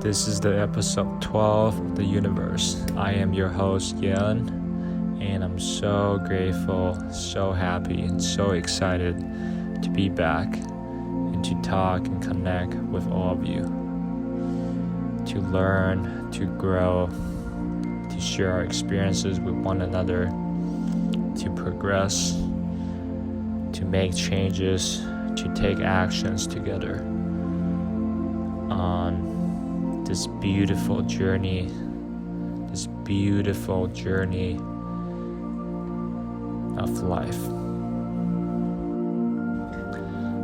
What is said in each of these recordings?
This is the episode 12 of the Yuniverse. I am your host, Yan, and I'm so grateful, so happy, and so excited to be back and to talk and connect with all of you, to learn, to grow, to share our experiences with one another, to progress, to make changes, to take actions together on this beautiful journey of life.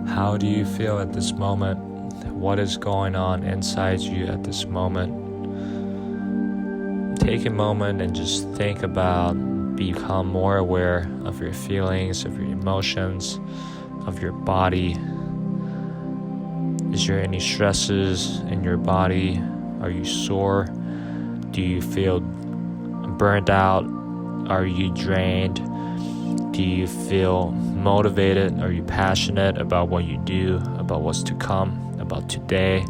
How do you feel at this moment? What is going on inside you at this moment? Take a moment and just think about, become more aware of your feelings, of your emotions, of your body. Is there any stresses in your body? Are you sore? Do you feel burnt out? Are you drained? Do you feel motivated? Are you passionate about what you do, about what's to come, about today,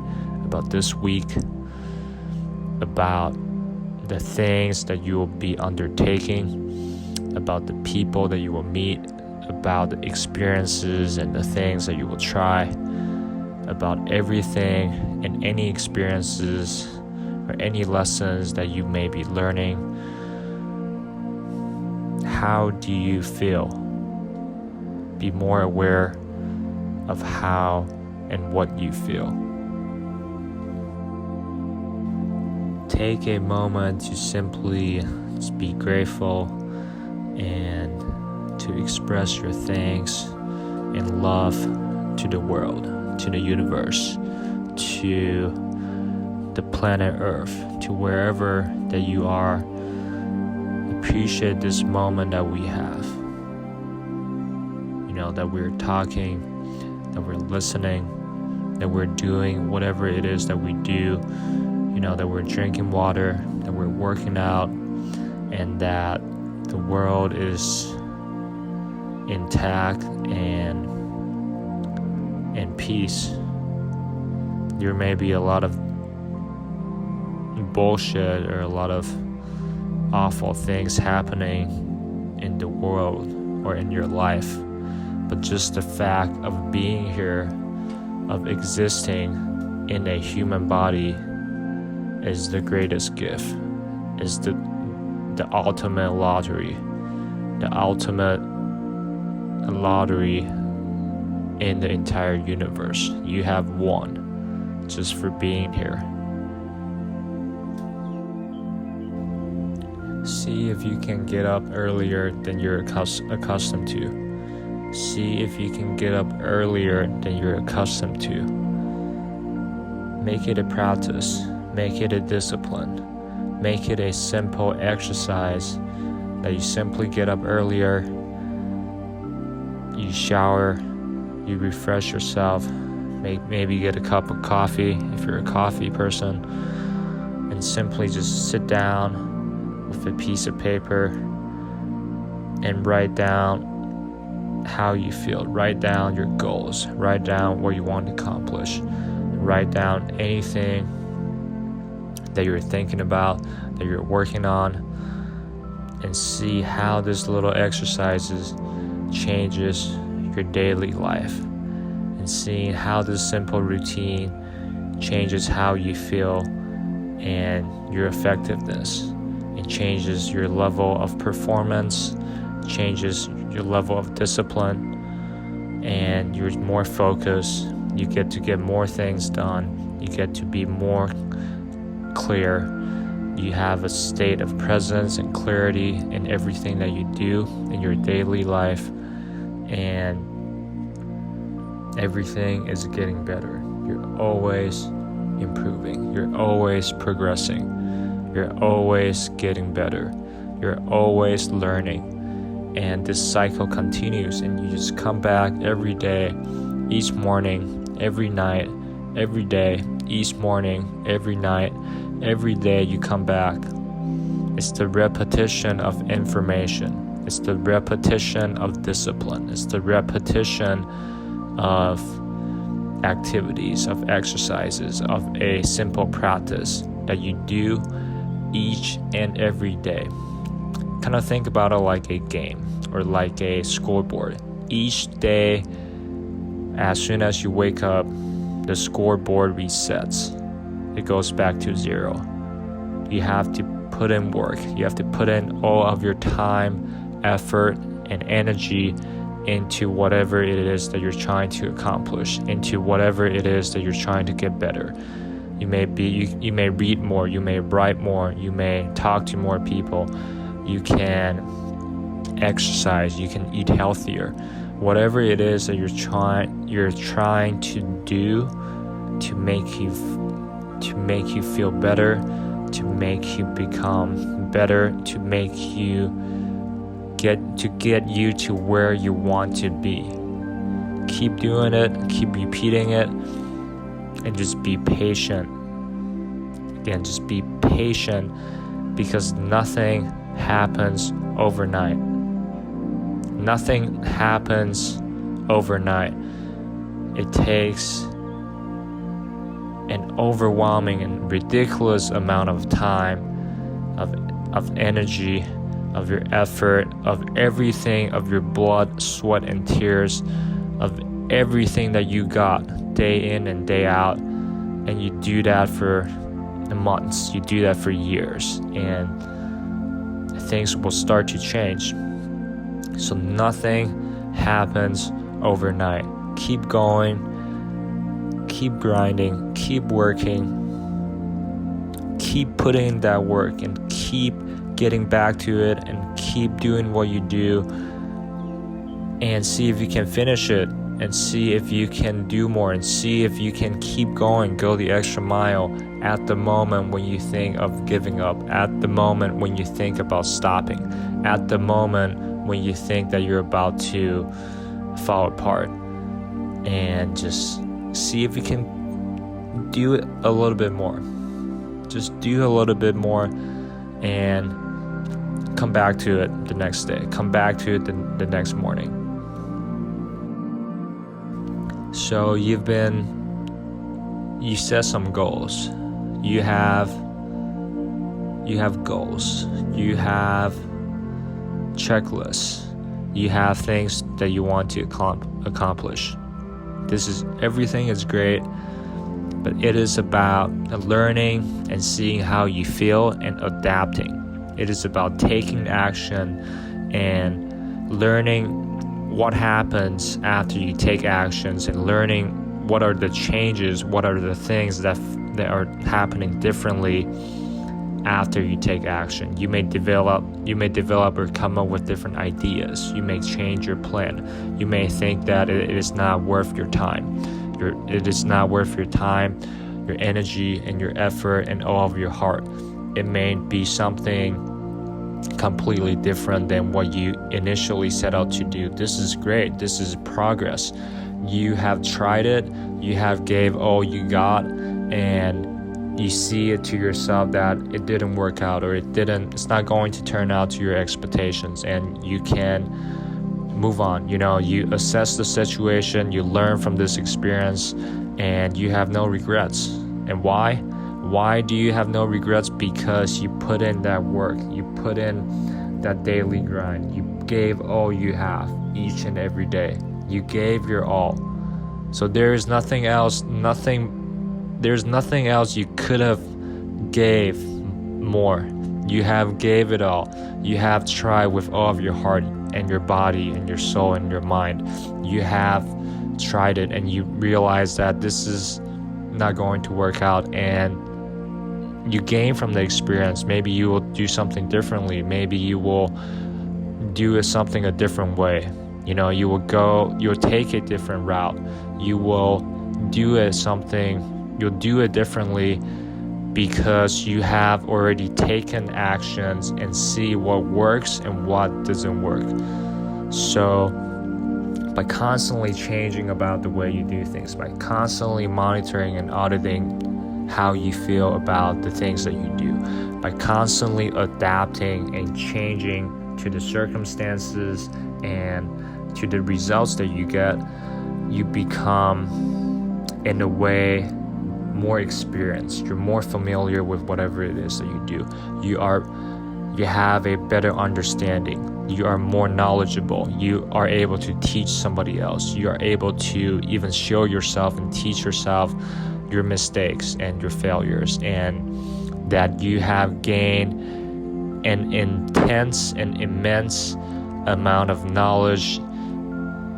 about this week, about the things that you will be undertaking, about the people that you will meet, about the experiences and the things that you will try, about everything and any experiences or any lessons that you may be learning? How do you feel? Be more aware of how and what you feel. Take a moment to simply just be grateful and to express your thanks and love to the world, to the universe, to the planet Earth, to wherever that you are. Appreciate this moment that we have. That we're talking, that we're listening, that we're doing whatever it is that we do. That we're drinking water, that we're working out, and that the world is intact and in peace. There may be a lot of bullshit or a lot of awful things happening in the world or in your life, but just the fact of being here, of existing in a human body, is the greatest gift, is the ultimate lottery, in the entire universe. You have won just for being here. See if you can get up earlier than you're accustomed to. See if you can get up earlier than you're accustomed to. Make it a practice. Make it a discipline. Make it a simple exercise that you simply get up earlier, you shower, you refresh yourself, maybe get a cup of coffee if you're a coffee person, and simply just sit down with a piece of paper and write down how you feel. Write down your goals. Write down what you want to accomplish. Write down anything that you're thinking about, that you're working on, and see how this little exercises changes your daily life, and seeing how this simple routine changes how you feel and your effectiveness. It changes your level of performance, changes your level of discipline, and you're more focused. You get to get more things done. You get to be more clear. You have a state of presence and clarity in everything that you do in your daily life, and everything is getting better. You're always improving. You're always progressing. You're always getting better. You're always learning. And this cycle continues, and you just come back every day, each morning, every night, every day, each morning, every night, every day you come back. It's the repetition of information. It's the repetition of discipline. It's the repetition of activities, of exercises, of a simple practice that you do each and every day. Kind of think about it like a game or like a scoreboard. Each day, as soon as you wake up, the scoreboard resets. It goes back to 0. You have to put in work. You have to put in all of your time, effort, and energy into whatever it is that you're trying to accomplish, into whatever it is that you're trying to get better. You may read more, you may write more, you may talk to more people, you can exercise, you can eat healthier. Whatever it is that you're trying to do to make you feel better, to make you become better, to make you get you to where you want to be. Keep doing it, keep repeating it, and just be patient. Again, just be patient, because nothing happens overnight. Nothing happens overnight. It takes an overwhelming and ridiculous amount of time, of energy, of your effort, of everything, of your blood, sweat, and tears, of everything that you got day in and day out. And you do that for months, you do that for years, and things will start to change. So nothing happens overnight. Keep going, keep grinding, keep working, keep putting in that work, and keep getting back to it, and keep doing what you do, and see if you can finish it, and see if you can do more, and see if you can keep going, go the extra mile at the moment when you think of giving up, at the moment when you think about stopping, at the moment when you think that you're about to fall apart. And just see if you can do it a little bit more. Just do a little bit more, and come back to it the next day. Come back to it the next morning. So you set some goals. You have goals. You have checklists. You have things that you want to accomplish. Everything is great, but it is about learning and seeing how you feel and adapting. It is about taking action and learning what happens after you take actions, and learning what are the changes, what are the things that are happening differently after you take action. You may develop or come up with different ideas. You may change your plan. You may think that it is not worth your time. It is not worth your time, your energy, and your effort, and all of your heart. It may be something completely different than what you initially set out to do. This is great. This is progress. You have tried it. You have gave all you got, and you see it to yourself that it didn't work out, or it's not going to turn out to your expectations, and you can move on. You assess the situation, you learn from this experience, and you have no regrets. And why do you have no regrets? Because you put in that work, you put in that daily grind, you gave all you have each and every day. You gave your all. So there's nothing else you could have gave more. You have gave it all. You have tried with all of your heart and your body and your soul and your mind. You have tried it, and you realize that this is not going to work out, and you gain from the experience. Maybe you will do something differently. Maybe you will do something a different way. You'll take a different route. You'll do it differently, because you have already taken actions and see what works and what doesn't work. So by constantly changing about the way you do things, by constantly monitoring and auditing how you feel about the things that you do, by constantly adapting and changing to the circumstances and to the results that you get, you become in a way more experienced. You're more familiar with whatever it is that you do. You have a better understanding. You are more knowledgeable. You are able to teach somebody else. You are able to even show yourself and teach yourself your mistakes and your failures, and that you have gained an intense and immense amount of knowledge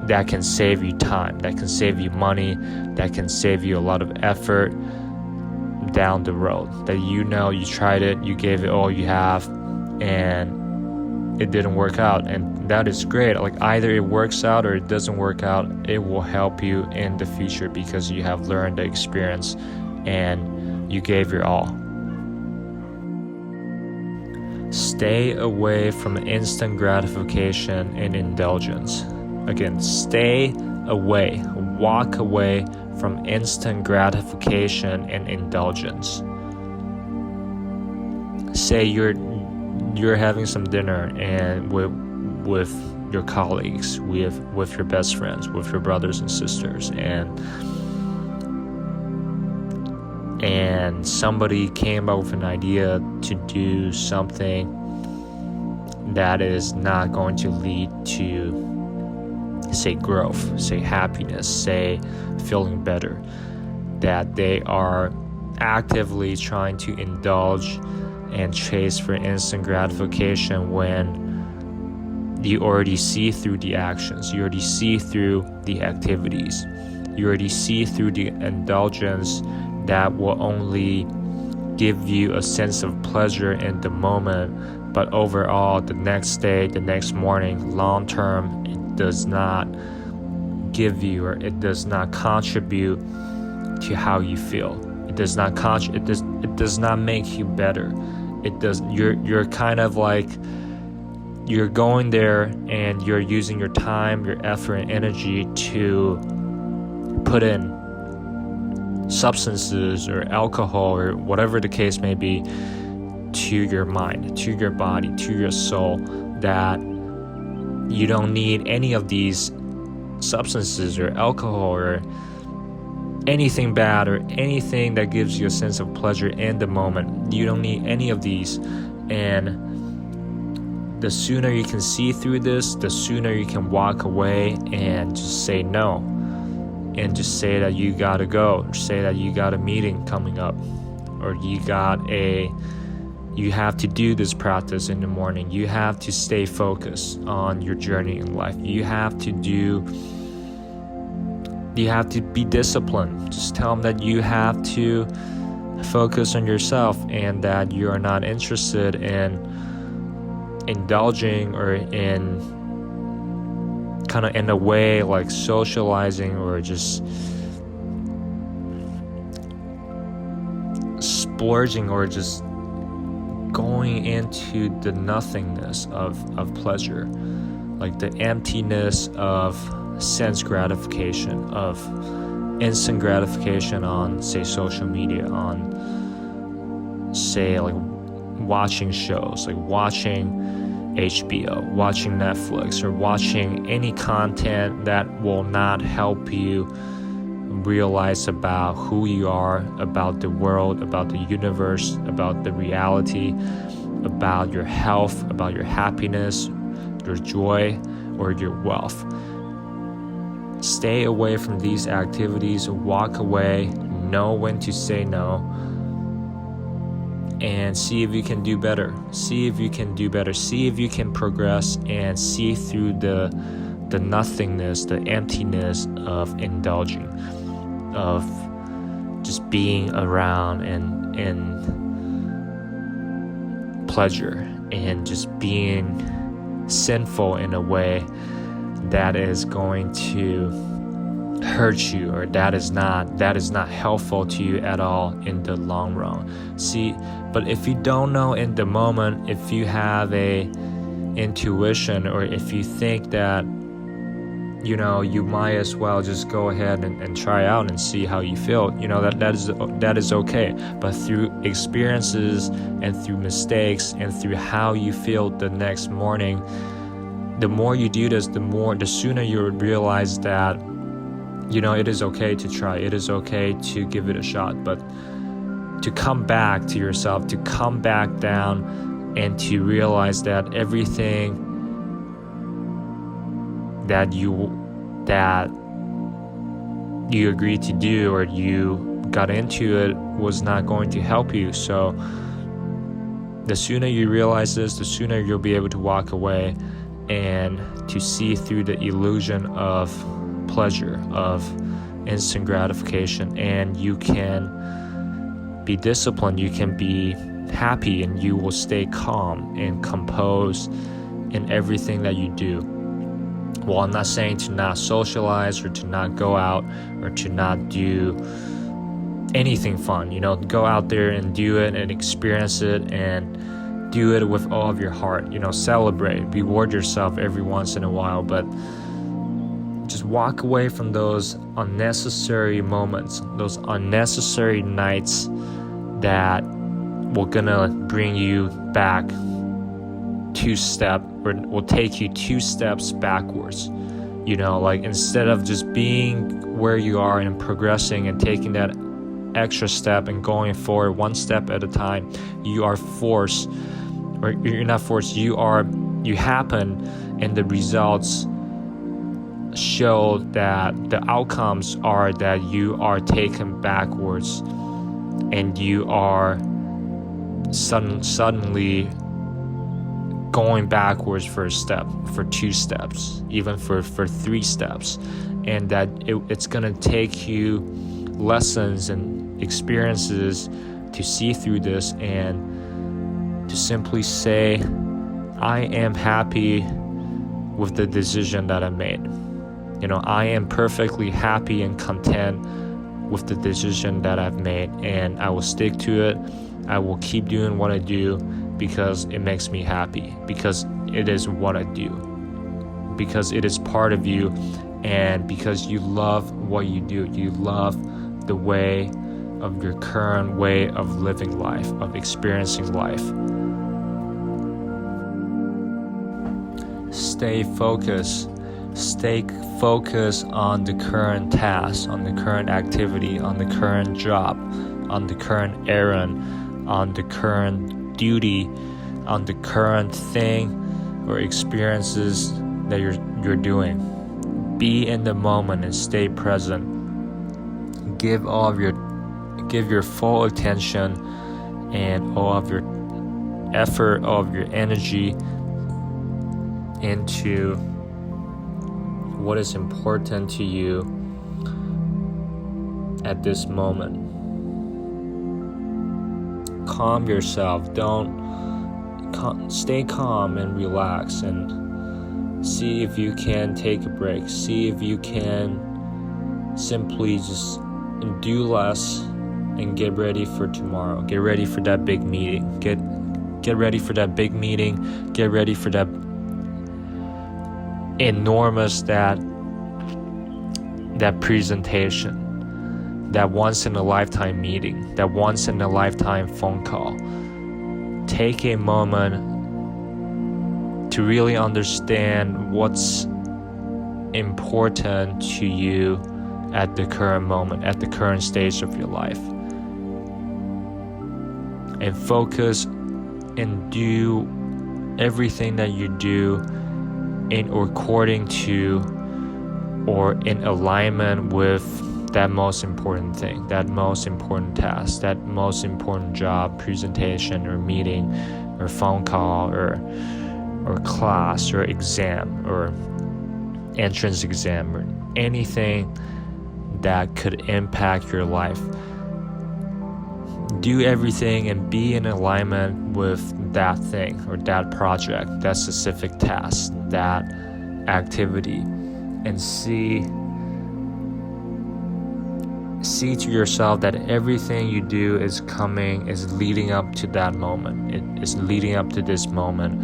that can save you time, that can save you money, that can save you a lot of effort down the road. That you tried it, you gave it all you have, and it didn't work out, and that is great. Like, either it works out or it doesn't work out, it will help you in the future because you have learned the experience and you gave your all. Stay away from instant gratification and indulgence. Again, stay away, walk away from instant gratification and indulgence. Say you're having some dinner and with your colleagues, with your best friends, with your brothers and sisters, and somebody came up with an idea to do something that is not going to lead to, say, growth, say happiness, say feeling better, that they are actively trying to indulge and chase for instant gratification when you already see through the actions, you already see through the activities, you already see through the indulgence that will only give you a sense of pleasure in the moment, but overall the next day, the next morning, long term, it does not give you, or it does not contribute to how you feel. It does not it does not make you better. You're kind of like, you're going there and you're using your time, your effort and energy to put in substances or alcohol or whatever the case may be to your mind, to your body, to your soul, that you don't need any of these substances or alcohol or anything bad or anything that gives you a sense of pleasure in the moment. You don't need any of these. And the sooner you can see through this, the sooner you can walk away and just say no, and just say that you gotta go, or say that you got a meeting coming up, or you have to do this practice in the morning. You have to stay focused on your journey in life. You have to be disciplined. Just tell them that you have to focus on yourself and that you are not interested in indulging or in kind of in a way like socializing or just splurging or just going into the nothingness of pleasure, like the emptiness of sense gratification, of instant gratification on, say, social media, on, say, like watching shows, like watching HBO, watching Netflix, or watching any content that will not help you realize about who you are, about the world, about the universe, about the reality, about your health, about your happiness, your joy, or your wealth. Stay away from these activities, walk away, know when to say no, and see if you can do better. See if you can do better. See if you can progress and see through the nothingness, the emptiness of indulging, of just being around and pleasure, and just being sinful in a way that is going to hurt you, or that is not helpful to you at all in the long run. See, but if you don't know in the moment, if you have a intuition, or if you think that you might as well just go ahead and try out and see how you feel, that is okay. But through experiences and through mistakes and through how you feel the next morning, the more you do this, the sooner you realize that it is okay to try. It is okay to give it a shot, but to come back to yourself, to come back down and to realize that everything that you agreed to do or you got into it was not going to help you. So the sooner you realize this, the sooner you'll be able to walk away and to see through the illusion of pleasure, of instant gratification, and you can be disciplined, you can be happy, and you will stay calm and composed in everything that you do. Well, I'm not saying to not socialize or to not go out or to not do anything fun. Go out there and do it and experience it and do it with all of your heart. Celebrate, reward yourself every once in a while, but just walk away from those unnecessary moments, those unnecessary nights that will gonna bring you back will take you 2 steps backwards. Instead of just being where you are and progressing and taking that extra step and going forward 1 step at a time, you are forced, or you're not forced, you happen, and the results show that the outcomes are that you are taken backwards and you are suddenly going backwards for a step, for 2 steps, even for 3 steps, and that it's going to take you lessons and experiences to see through this and to simply say, I am happy with the decision that I made. I am perfectly happy and content with the decision that I've made, and I will stick to it. I will keep doing what I do because it makes me happy, because it is what I do, because it is part of you, and because you love what you do. You love the way of your current way of living life, of experiencing life. Stay focused on the current task, on the current activity, on the current job, on the current errand, on the current duty, on the current thing or experiences that you're doing. Be in the moment and stay present. Give your full attention and all of your effort, all of your energy into what is important to you at this moment. Calm yourself. Stay calm and relax, and see if you can take a break. See if you can simply just do less and get ready for tomorrow. Get ready for that big meeting. Get ready for that big meeting. Get ready for that enormous that presentation, that once in a lifetime meeting, that once in a lifetime phone call. Take a moment to really understand what's important to you at the current moment, at the current stage of your life, and focus and do everything that you do in according to or in alignment with that most important thing, that most important task, that most important job, presentation or meeting or phone call or class or exam or entrance exam or anything that could impact your life. Do everything and be in alignment with that thing or that project, that specific task, that activity, and see to yourself that everything you do is leading up to that moment. It is leading up to this moment,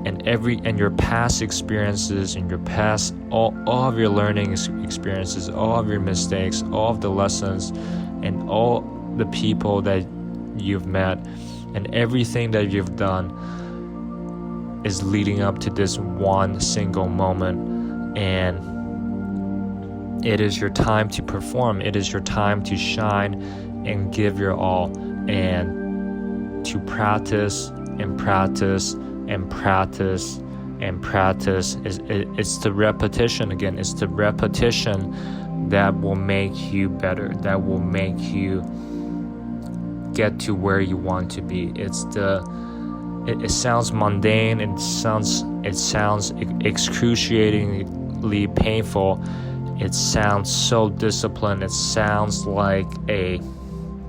and your past experiences and your past all of your learning experiences, all of your mistakes, all of the lessons, and all the people that you've met, and everything that you've done is leading up to this one single moment. And It is your time to perform. It is your time to shine and give your all, and to practice and practice and practice and practice. It's the repetition again. It's the repetition that will make you better, that will make you get to where you want to be. It sounds mundane, it sounds excruciatingly painful, it sounds so disciplined, it sounds like a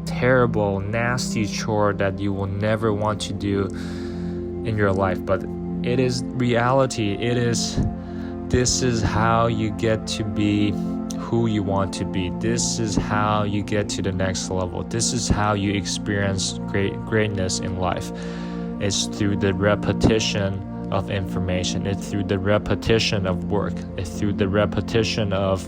terrible, nasty chore that you will never want to do in your life, but it is reality. This is how you get to be who you want to be. This is how you get to the next level. This is how you experience greatness in life. It's through the repetition of information. It's through the repetition of work. It's through the repetition of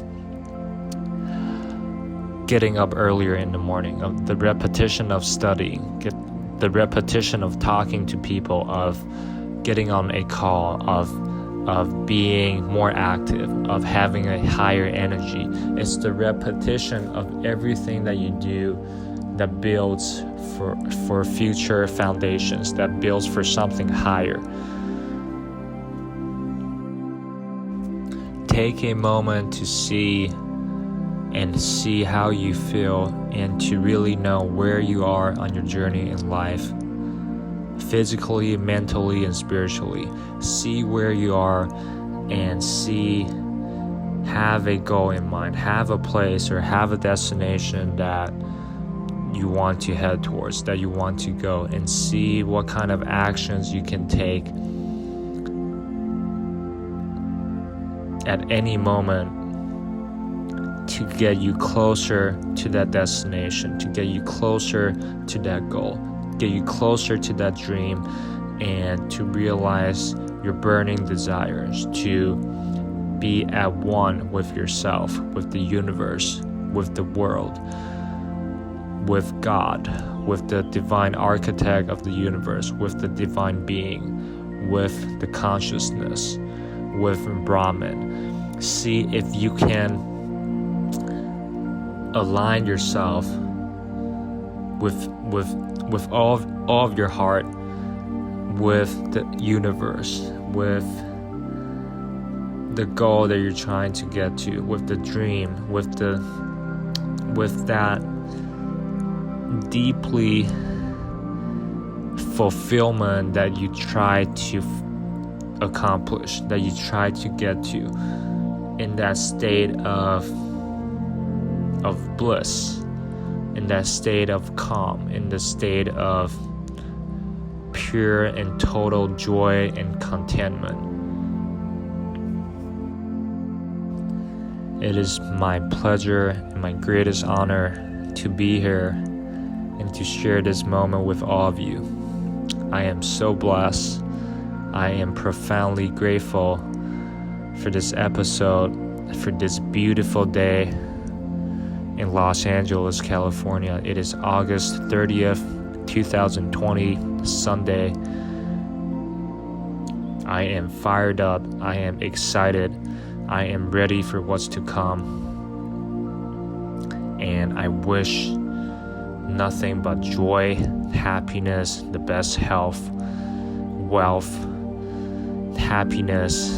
getting up earlier in the morning, of the repetition of studying, the repetition of talking to people, of getting on a call, of being more active, of having a higher energy. It's the repetition of everything that you do that builds for future foundations, that builds for something higher. Take a moment to see how you feel, and to really know where you are on your journey in life, physically, mentally, and spiritually. See where you are, and have a goal in mind, have a place or have a destination that you want to head towards, that you want to go, and see what kind of actions you can take at any moment to get you closer to that destination, to get you closer to that goal, get you closer to that dream, and to realize your burning desires, to be at one with yourself, with the universe, with the world, with God, with the divine architect of the universe, with the divine being, with the consciousness, with Brahman. See if you can align yourself with all of your heart, with the universe, with the goal that you're trying to get to, with the dream, with that deeply fulfillment that you try to accomplish, that you try to get to, in that state of bliss, in that state of calm, in the state of pure and total joy and contentment. It is my pleasure and my greatest honor to be here and to share this moment with all of you. I am so blessed. I am profoundly grateful for this episode, for this beautiful day in Los Angeles, California. It is August 30th, 2020, Sunday. I am fired up. I am excited. I am ready for what's to come. And I wish nothing but joy, happiness, the best health, wealth, happiness,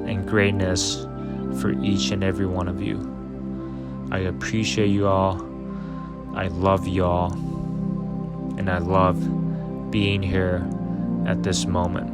and greatness for each and every one of you. I appreciate you all. I love you all. And I love being here at this moment.